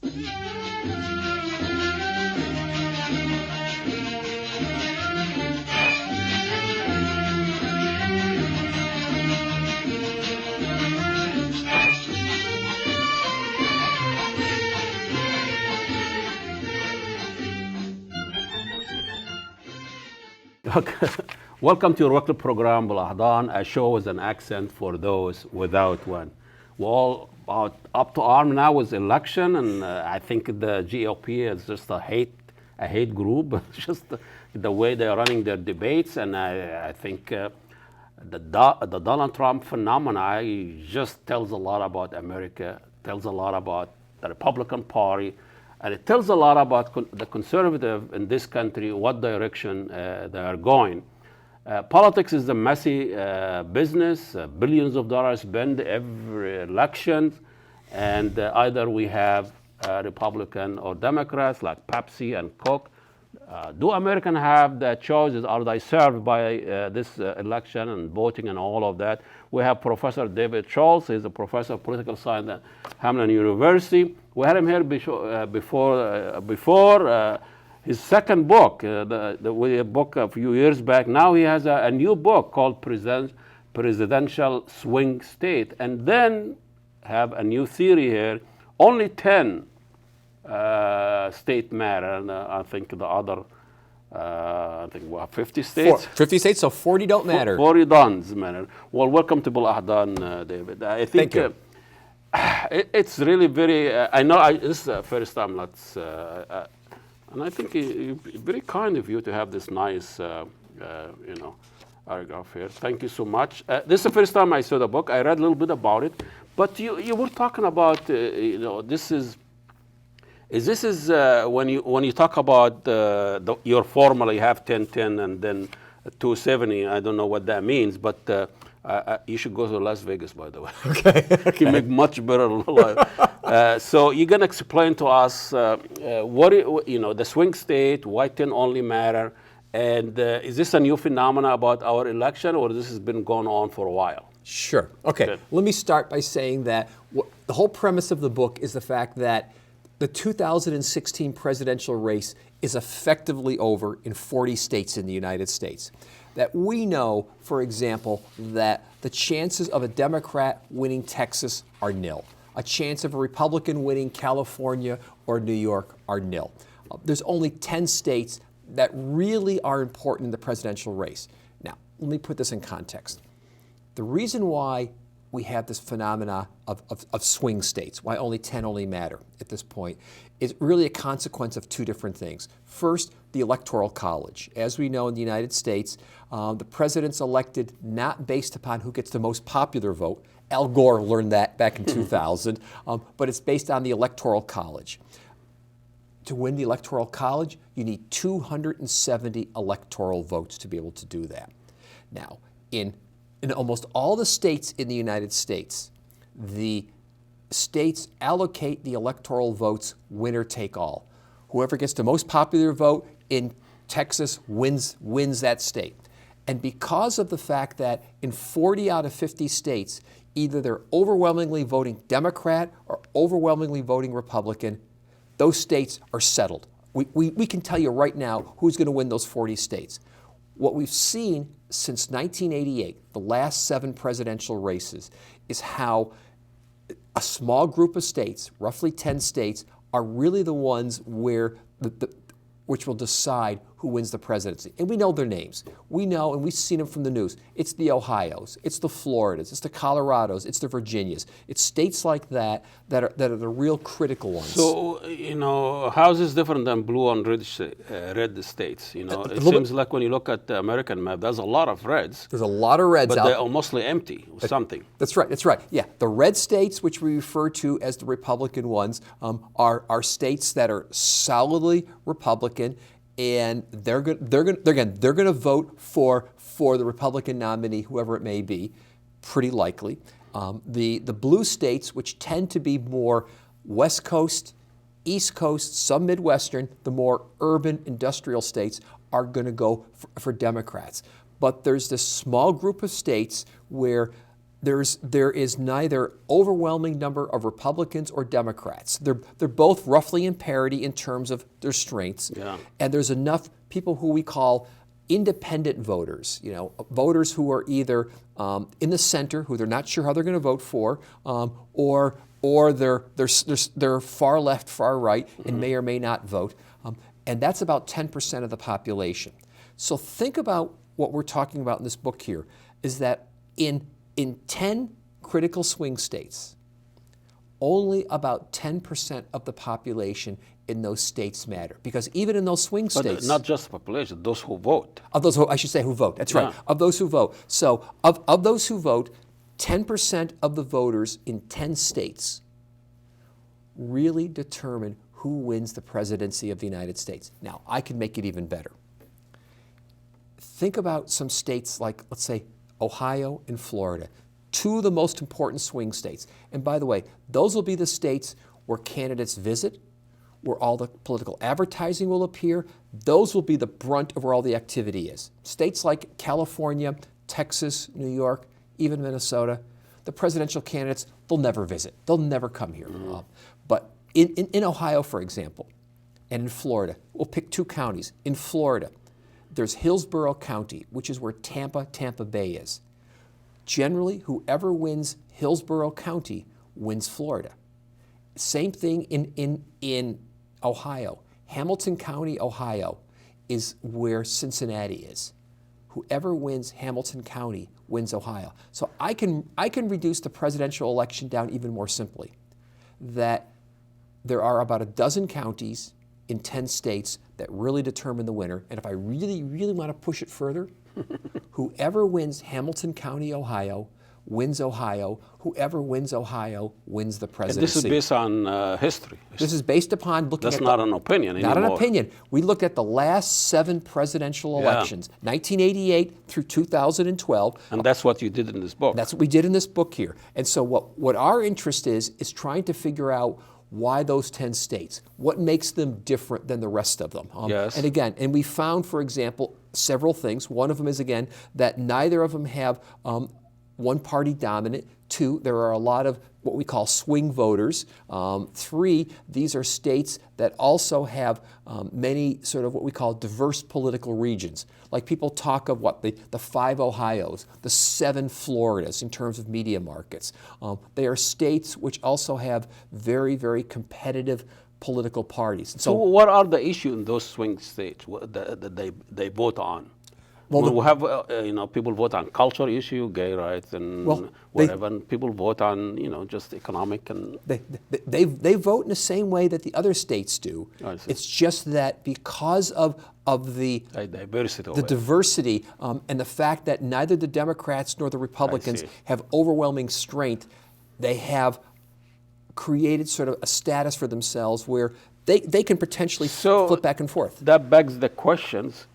Okay. Welcome to your weekly program, BelAhdan, a show with an accent for those without one. We're all up to arm now with election, and I think the GOP is just a hate group. Just the way they're running their debates, and I think the Donald Trump phenomena just tells a lot about America, tells a lot about the Republican Party, and it tells a lot about the conservative in this country, what direction they are going. Politics is a messy business, billions of dollars spent every election, and either we have Republican or Democrats like Pepsi and Coke. Do Americans have the choices? Are they served by this election and voting and all of that? We have Professor David Schultz. He's a professor of political science at Hamline University. We had him here before his second book, the book a few years back. Now he has a new book called Presidential Swing State. And then have a new theory here, only 10 state matter, and I think the other, I think we have 50 states. 50 states, so 40 don't matter. 40 don't matter. Well, welcome to BelAhdan, David. I think Thank you. It's really very, I know this is the first time, and I think it's very kind of you to have this nice, paragraph here. Thank you so much. This is the first time I saw the book. I read a little bit about it, but you were talking about, this is when you talk about your formula, you have 10-10 and then 270. I don't know what that means, but you should go to Las Vegas, by the way. Okay. You make much better life. So you're gonna explain to us what the swing state, why 10 only matter, and is this a new phenomena about our election, or this has been going on for a while? Sure. Okay. Good. Let me start by saying that the whole premise of the book is the fact that the 2016 presidential race is effectively over in 40 states in the United States. That we know, for example, that the chances of a Democrat winning Texas are nil. A chance of a Republican winning California or New York are nil. There's only 10 states that really are important in the presidential race. Now, let me put this in context. The reason why we have this phenomena of swing states, why only 10 only matter at this point, is really a consequence of two different things. First, the Electoral College. As we know in the United States, the president's elected not based upon who gets the most popular vote. Al Gore learned that back in 2000, but it's based on the Electoral College. To win the Electoral College, you need 270 electoral votes to be able to do that. Now, in almost all the states in the United States, the states allocate the electoral votes winner take all. Whoever gets the most popular vote in Texas wins that state. And because of the fact that in 40 out of 50 states, either they're overwhelmingly voting Democrat or overwhelmingly voting Republican, those states are settled. We can tell you right now who's going to win those 40 states. What we've seen since 1988, the last 7 presidential races, is how a small group of states, roughly 10 states, are really the ones where which will decide who wins the presidency. And we know their names. We know, and we've seen them from the news. It's the Ohios, it's the Floridas, it's the Colorados, it's the Virginias. It's states like that are the real critical ones. So, how is this different than blue and red states? It seems like when you look at the American map, there's a lot of reds. There's a lot of reds but out there. But they're mostly empty or something. That's right. Yeah, the red states, which we refer to as the Republican ones, are states that are solidly Republican, and they're going to vote for the Republican nominee, whoever it may be, pretty likely. The blue states, which tend to be more West Coast, East Coast, some Midwestern, the more urban industrial states, are going to go for Democrats. But there's this small group of states where there is neither overwhelming number of Republicans or Democrats. They're both roughly in parity in terms of their strengths. Yeah. And there's enough people who we call independent voters, voters who are either in the center, who they're not sure how they're going to vote for, or they're far left, far right, and may or may not vote. And that's about 10% of the population. So think about what we're talking about in this book here, is that in 10 critical swing states, only about 10% of the population in those states matter. Because even in those swing states... But not just the population, those who vote. Of those who, I should say, who vote. That's right. Of those who vote. So of those who vote, 10% of the voters in 10 states really determine who wins the presidency of the United States. Now, I can make it even better. Think about some states like, let's say, Ohio and Florida, two of the most important swing states. And by the way, those will be the states where candidates visit, where all the political advertising will appear. Those will be the brunt of where all the activity is. States like California, Texas, New York, even Minnesota, the presidential candidates, they'll never visit. They'll never come here. But in Ohio, for example, and in Florida, we'll pick two counties. In Florida, there's Hillsborough County, which is where Tampa Bay is. Generally, whoever wins Hillsborough County wins Florida. Same thing in Ohio. Hamilton County, Ohio, is where Cincinnati is. Whoever wins Hamilton County wins Ohio. So I can reduce the presidential election down even more simply, that there are about a dozen counties in 10 states that really determine the winner. And if I really, really want to push it further, whoever wins Hamilton County, Ohio, wins Ohio. Whoever wins Ohio wins the presidency. And this is based on history. This is based upon looking That's at... not an opinion anymore. Not an opinion. We looked at the last 7 presidential elections, 1988 through 2012. And that's what you did in this book. That's what we did in this book here. And so what our interest is trying to figure out why those 10 states, what makes them different than the rest of them. Yes. And again, we found, for example, several things. One of them is, again, that neither of them have one party dominant. 2, there are a lot of what we call swing voters. 3, these are states that also have many sort of what we call diverse political regions. Like people talk of the 5 Ohios, the 7 Floridas in terms of media markets. They are states which also have very, very competitive political parties. So what are the issues in those swing states that they vote on? Well, we have, people vote on culture issue, gay rights, and whatever. And people vote on, just economic and. They vote in the same way that the other states do. It's just that because of the diversity, and the fact that neither the Democrats nor the Republicans have overwhelming strength, they have created sort of a status for themselves where they can potentially flip back and forth. That begs the questions.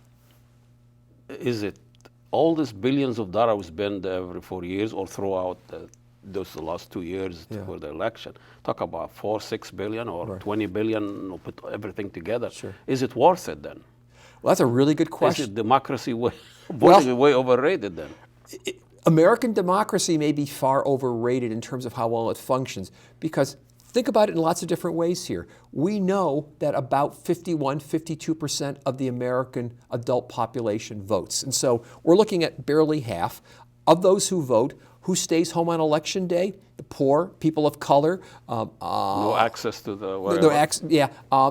Is it all this billions of dollars we spend every 4 years or throughout the last 2 years for the election? Talk about 4-6 billion or 20 billion, put everything together. Sure. Is it worth it then? Well, that's a really good question. Is it democracy voting way overrated then? American democracy may be far overrated in terms of how well it functions, because think about it in lots of different ways here. We know that about 52% of the American adult population votes. And so we're looking at barely half. Of those who vote, who stays home on election day? The poor, people of color. No access to the whatever.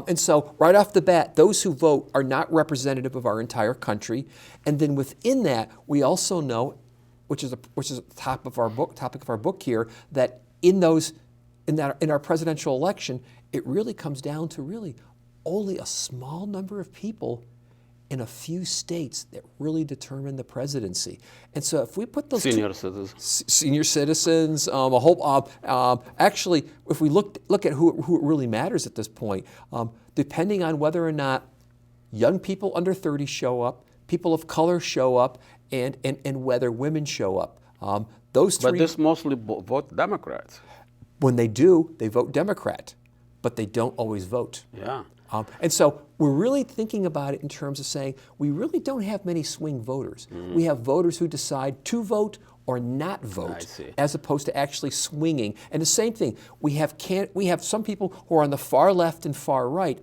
And so right off the bat, those who vote are not representative of our entire country. And then within that, we also know, which is the topic of our book here, that in our presidential election, it really comes down to really only a small number of people in a few states that really determine the presidency. And so if we put those senior citizens, actually, if we look at who it really matters at this point, depending on whether or not young people under 30 show up, people of color show up, and whether women show up. Those 3. But this mostly vote Democrats. When they do, they vote Democrat, but they don't always vote. Yeah. And so we're really thinking about it in terms of saying we really don't have many swing voters. We have voters who decide to vote or not I vote, see. as opposed to actually swinging. And the same thing, we have some people who are on the far left and far right.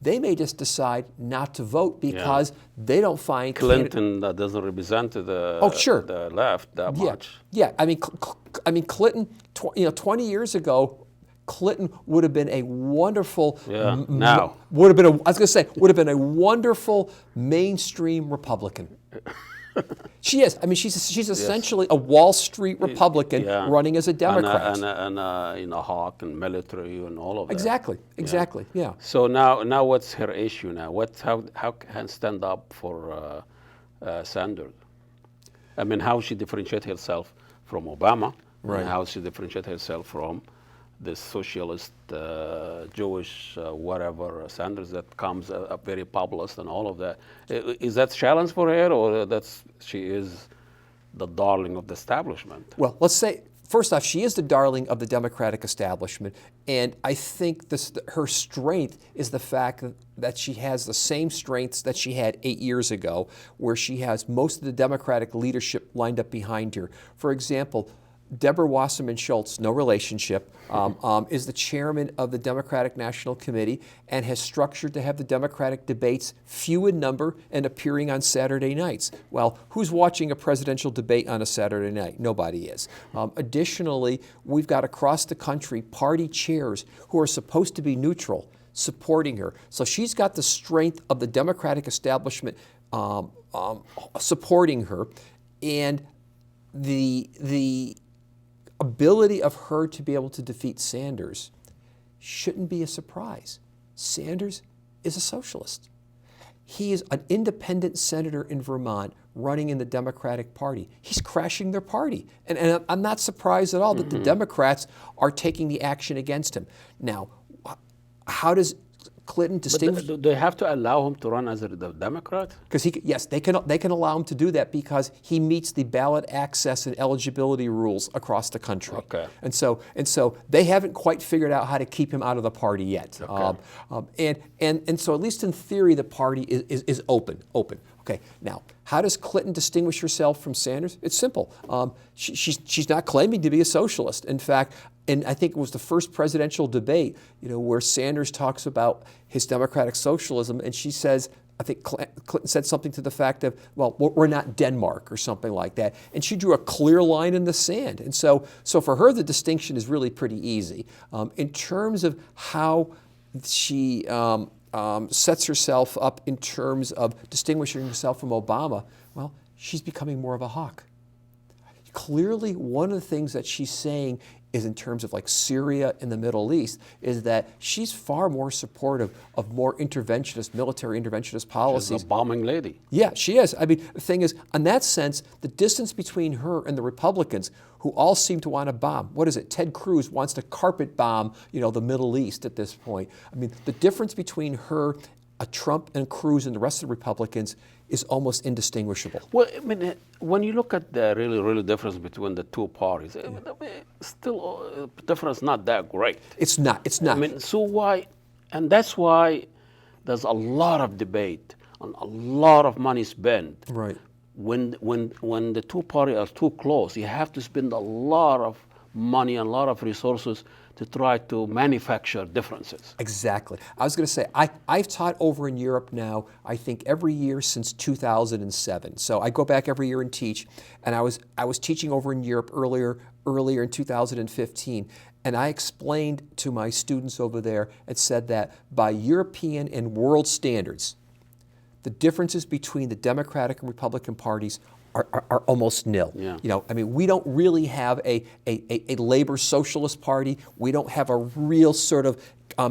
They may just decide not to vote because they don't find Clinton doesn't represent the sure. the left that much. Yeah. I mean, Clinton. 20 years ago, Clinton would have been a wonderful. Now would have been. I was going to say would have been a wonderful mainstream Republican. She is. I mean, she's essentially a Wall Street Republican running as a Democrat. And a hawk and military and all of that. Exactly. Yeah. So now what's her issue now? How can stand up for Sanders? I mean, how she differentiate herself from Obama? Right. And how she differentiate herself from the socialist, Jewish, whatever Sanders that comes up very populist and all of that. Is that a challenge for her, or she is the darling of the establishment? Well, let's say, first off, she is the darling of the Democratic establishment, and I think her strength is the fact that she has the same strengths that she had 8 years ago, where she has most of the Democratic leadership lined up behind her. For example, Deborah Wasserman Schultz, no relationship, is the chairman of the Democratic National Committee and has structured to have the Democratic debates few in number and appearing on Saturday nights. Well, who's watching a presidential debate on a Saturday night? Nobody is. Additionally, we've got across the country party chairs who are supposed to be neutral supporting her. So she's got the strength of the Democratic establishment supporting her, and the ability of her to be able to defeat Sanders shouldn't be a surprise. Sanders is a socialist. He is an independent senator in Vermont running in the Democratic Party. He's crashing their party. And I'm not surprised at all that the Democrats are taking the action against him. Now, how does Clinton distinguish? Do they have to allow him to run as a Democrat? Because they can allow him to do that because he meets the ballot access and eligibility rules across the country. Okay. And so they haven't quite figured out how to keep him out of the party yet. Okay. And so at least in theory the party is open. Okay. Now, how does Clinton distinguish herself from Sanders? It's simple. She's not claiming to be a socialist. In fact, and I think it was the first presidential debate, where Sanders talks about his democratic socialism, and she says, I think Clinton said something to the fact of, well, we're not Denmark or something like that. And she drew a clear line in the sand. And so for her, the distinction is really pretty easy. In terms of how she sets herself up in terms of distinguishing herself from Obama, well, she's becoming more of a hawk. Clearly, one of the things that she's saying is in terms of like Syria and the Middle East, is that she's far more supportive of more interventionist, military interventionist policies. She's a bombing lady. Yeah, she is. I mean, the thing is, in that sense, the distance between her and the Republicans, who all seem to want to bomb. What is it? Ted Cruz wants to carpet bomb, the Middle East at this point. I mean, the difference between her, Trump and Cruz and the rest of the Republicans is almost indistinguishable. Well, I mean, when you look at the really difference between the two parties, still difference not that great. It's not. I mean, so why? And that's why there's a lot of debate and a lot of money spent. Right. When the two parties are too close, you have to spend a lot of money and a lot of resources to try to manufacture differences. Exactly. I was going to say, I've taught over in Europe now, I think every year since 2007. So I go back every year and teach, and I was teaching over in Europe earlier in 2015, and I explained to my students over there and said that by European and world standards, the differences between the Democratic and Republican parties are almost nil. Yeah. I mean, we don't really have a labor socialist party. We don't have a real sort of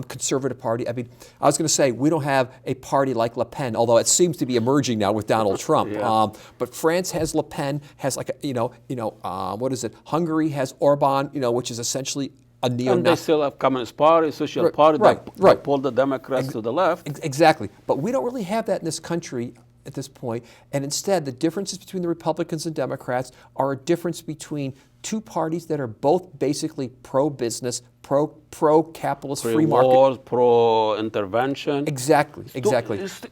conservative party. I mean, I was going to say we don't have a party like Le Pen, although it seems to be emerging now with Donald Trump. Yeah. But France has Le Pen, has like what is it? Hungary has Orban, which is essentially a neo-Nazi. And they still have Communist Party, Social Party, that pulled the Democrats to the left. Exactly. But we don't really have that in this country. at this point, and instead the differences between the Republicans and Democrats are a difference between two parties that are both basically pro-business, pro-capitalist free market. Pro-wars, pro-intervention. Exactly.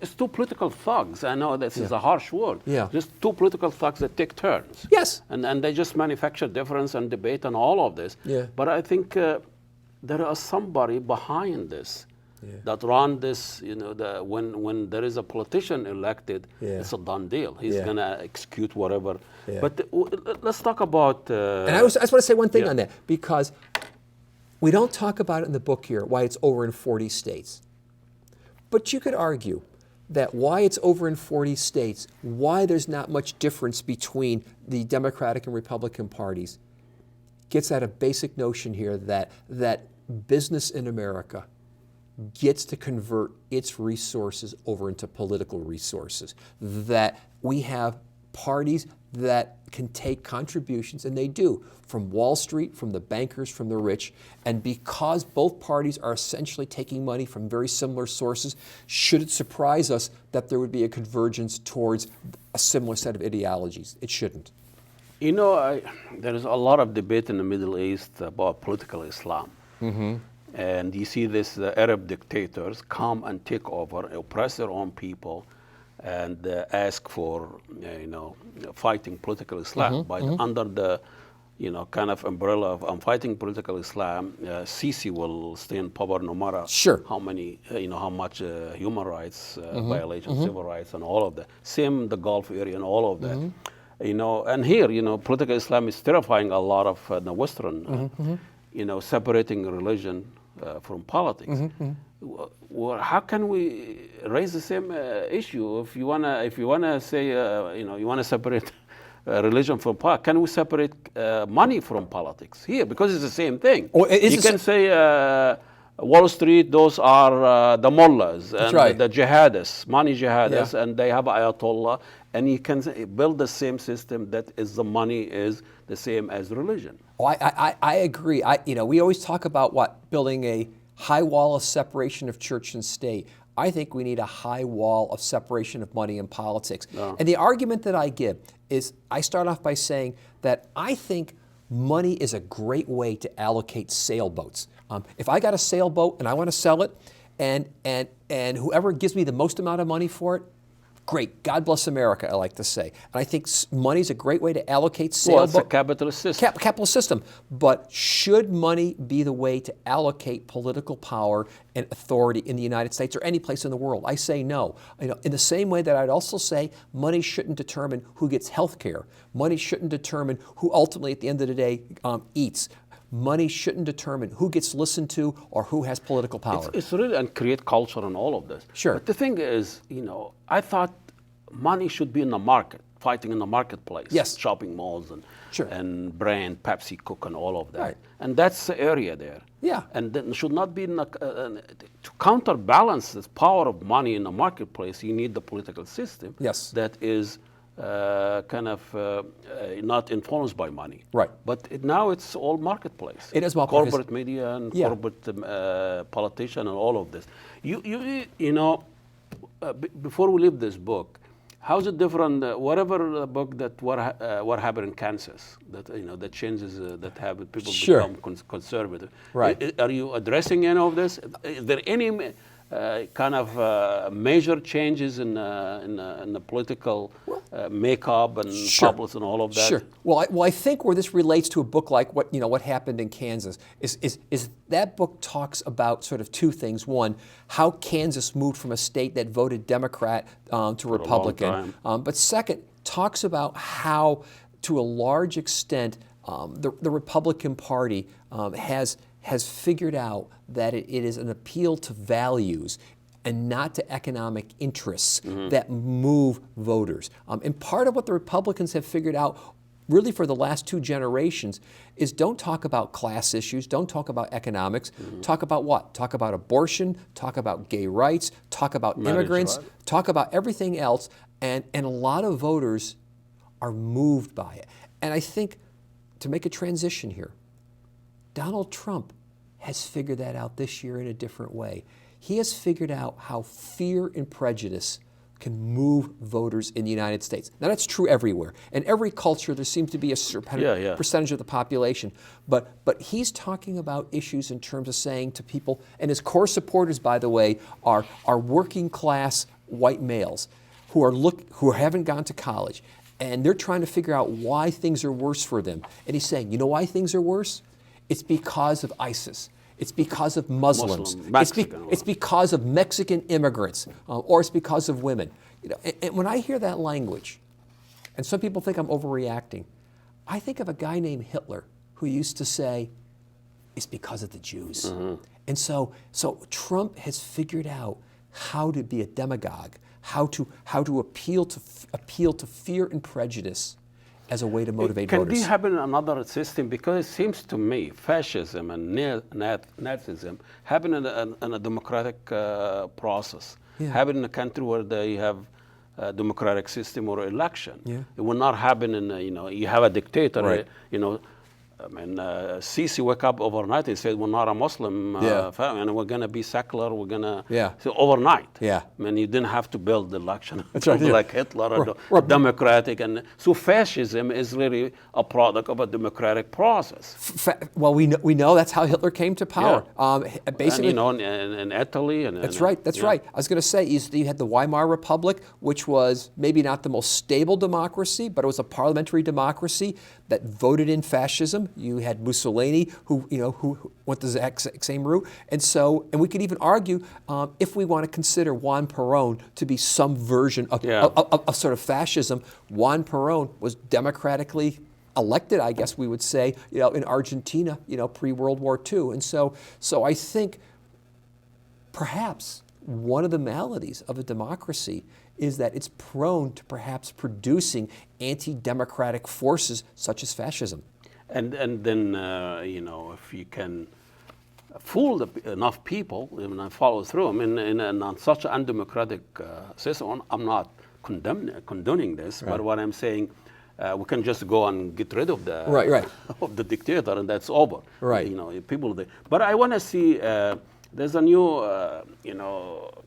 It's two political thugs. I know this is a harsh word. Yeah. Just two political thugs that take turns. Yes. And they just manufacture difference and debate and all of this. Yeah. But I think there is somebody behind this that run this, when there is a politician elected, it's a done deal. He's going to execute whatever. Yeah. But let's talk about... and I just want to say one thing on that, because we don't talk about it in the book here, why it's over in 40 states. But you could argue that why it's over in 40 states, why there's not much difference between the Democratic and Republican parties, gets at a basic notion here that business in America gets to convert its resources over into political resources, that we have parties that can take contributions, and they do, from Wall Street, from the bankers, from the rich, and because both parties are essentially taking money from very similar sources, should it surprise us that there would be a convergence towards a similar set of ideologies? It shouldn't. There is a lot of debate in the Middle East about political Islam. Mm-hmm. And you see this Arab dictators come and take over, oppress their own people, and ask for, fighting political Islam. But under the, kind of umbrella of I'm fighting political Islam, Sisi will stay in power no matter how many, how much human rights violations, civil rights, and all of that. Same the Gulf area and all of that. And here, political Islam is terrifying a lot of the Western, separating religion from politics. Well, how can we raise the same issue? If you wanna say, you wanna separate religion from politics, can we separate money from politics here? Because it's the same thing. You can say Wall Street; those are the mullahs and the jihadists, money jihadists, and they have ayatollah. And you can build the same system that is the money is the same as religion. Oh, I agree. We always talk about building a high wall of separation of church and state. I think we need a high wall of separation of money and politics. And the argument that I give is, I start off by saying that I think money is a great way to allocate sailboats. If I got a sailboat and I want to sell it, and whoever gives me the most amount of money for it, great. God bless America, I like to say. And I think money is a great way to allocate sailboats. Well, it's a capitalist system. Capitalist system. But should money be the way to allocate political power and authority in the United States or any place in the world? I say no. In the same way that I'd also say money shouldn't determine who gets health care. Money shouldn't determine who ultimately, at the end of the day, eats. Money shouldn't determine who gets listened to or who has political power. It's really, and create culture and all of this. Sure. But the thing is, I thought money should be in the market, fighting in the marketplace. Yes. Shopping malls and brand, Pepsi, Coke, and all of that. Right. And that's the area there. Yeah. And then should not be to counterbalance this power of money in the marketplace. You need the political system. Yes. That is not influenced by money. Right. But now it's all marketplace. It is marketplace. Corporate media and corporate politician and all of this. Before we leave this book, how is it different? Whatever book that what happened in Kansas, that changes that have people become conservative. Right. Are you addressing any of this? Is there any major changes in the political makeup and publics and all of that? Sure. Well, I think where this relates to a book like what happened in Kansas is that book talks about sort of two things. One, how Kansas moved from a state that voted Democrat to Republican. But second, talks about how, to a large extent, the Republican Party has figured out that it is an appeal to values and not to economic interests that move voters. And part of what the Republicans have figured out really for the last two generations is don't talk about class issues, don't talk about economics, talk about what? Talk about abortion, talk about gay rights, talk about immigrants, talk about everything else, and a lot of voters are moved by it. And I think, to make a transition here, Donald Trump has figured that out this year in a different way. He has figured out how fear and prejudice can move voters in the United States. Now that's true everywhere. In every culture there seems to be a certain percentage of the population. But he's talking about issues in terms of saying to people, and his core supporters, by the way, are working class white males who haven't gone to college. And they're trying to figure out why things are worse for them. And he's saying, you know why things are worse? It's because of ISIS. It's because of Muslims. It's because of Mexican immigrants, or it's because of women. You know, and when I hear that language, and some people think I'm overreacting, I think of a guy named Hitler who used to say, it's because of the Jews. Mm-hmm. And so Trump has figured out how to be a demagogue, how to appeal to fear and prejudice as a way to motivate voters. Can this happen in another system? Because it seems to me fascism and Nazism happen in a democratic process. Yeah. Happen in a country where they have a democratic system or election. Yeah. It will not happen in you have a dictator. Right. I mean, Sisi wake up overnight and said, we're not a Muslim family, and we're going to be secular, we're going to, so overnight. Yeah. I mean, you didn't have to build the election like Hitler or democratic. And so fascism is really a product of a democratic process. Well, we know that's how Hitler came to power. Yeah. Basically, and, in Italy. That's right. I was going to say, you had the Weimar Republic, which was maybe not the most stable democracy, but it was a parliamentary democracy that voted in fascism. You had Mussolini, who went the exact same route, and we could even argue if we want to consider Juan Perón to be some version of sort of fascism. Juan Perón was democratically elected, I guess we would say, in Argentina, pre-World War II, and so I think perhaps one of the maladies of a democracy is that it's prone to perhaps producing anti-democratic forces such as fascism. And then, if you can fool enough people and follow through, I mean, in such an undemocratic system, I'm not condoning this, but what I'm saying, we can just go and get rid of the of the dictator, and that's over. Right. People. But I want to see. There's a new,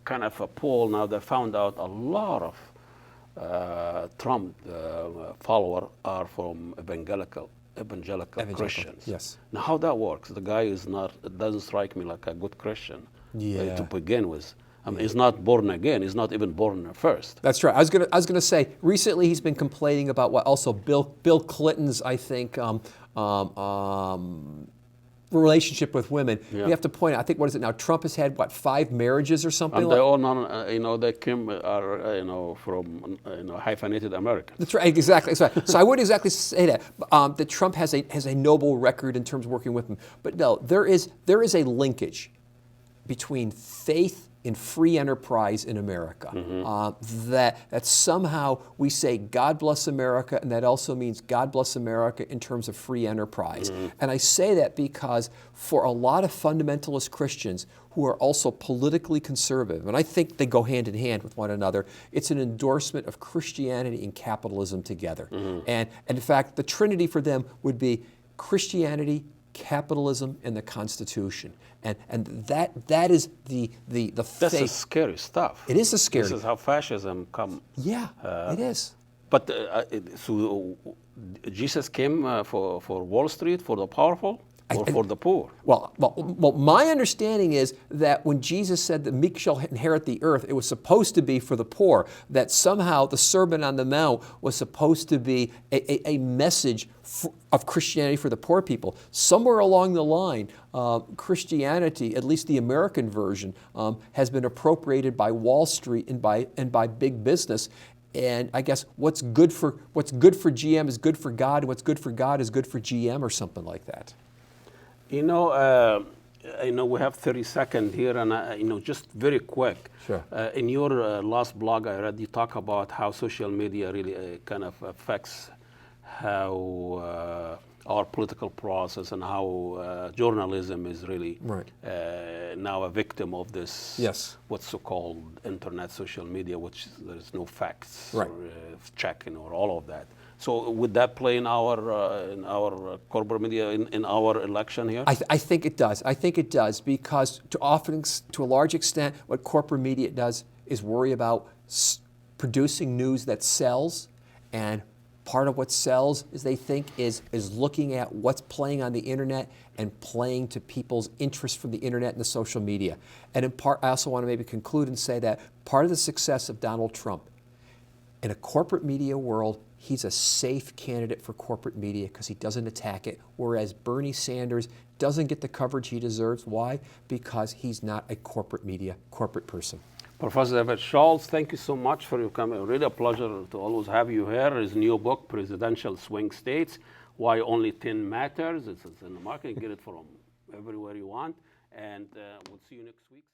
kind of a poll now that found out a lot of Trump followers are from evangelical Christians. Yes. Now, how that works? The guy it doesn't strike me like a good Christian to begin with. I mean, he's not born again. He's not even born first. That's right. I was gonna say recently he's been complaining about what also Bill Clinton's, I think, relationship with women. Yeah. We have to point out, I think, what is it now? Trump has had, 5 marriages or something? And they all they came are, from, hyphenated Americans. That's right, exactly. So I wouldn't exactly say that Trump has a noble record in terms of working with them. But no, there is a linkage between faith and free enterprise in America. Mm-hmm. That somehow we say God bless America, and that also means God bless America in terms of free enterprise. Mm-hmm. And I say that because for a lot of fundamentalist Christians who are also politically conservative, and I think they go hand in hand with one another, it's an endorsement of Christianity and capitalism together. Mm-hmm. And in fact, the Trinity for them would be Christianity, capitalism, and the Constitution. And that is the faith. That's the scary stuff. It is the scary. This is how fascism come. Yeah, it is. But so Jesus came for Wall Street, for the powerful, or for the poor? Well, my understanding is that when Jesus said the meek shall inherit the earth, it was supposed to be for the poor. That somehow the Sermon on the Mount was supposed to be a message of Christianity for the poor people. Somewhere along the line, Christianity, at least the American version, has been appropriated by Wall Street and by big business. And I guess what's good for GM is good for God, and what's good for God is good for GM, or something like that. We have 30 seconds here, and just very quick. Sure. In your last blog, I read you talk about how social media really kind of affects how our political process and how journalism is really now a victim of this. What's so-called internet social media, which there's no facts or checking or all of that. So would that play in our corporate media in our election here? I think it does. I think it does, because to a large extent, what corporate media does is worry about producing news that sells, and part of what sells is they think is looking at what's playing on the internet and playing to people's interest from the internet and the social media. And in part, I also want to maybe conclude and say that part of the success of Donald Trump in a corporate media world, he's a safe candidate for corporate media because he doesn't attack it, whereas Bernie Sanders doesn't get the coverage he deserves. Why? Because he's not a corporate person. Professor David Schultz, thank you so much for your coming. Really a pleasure to always have you here. His new book, Presidential Swing States, Why Only 10 Matters. It's in the market. You can get it from everywhere you want. And we'll see you next week.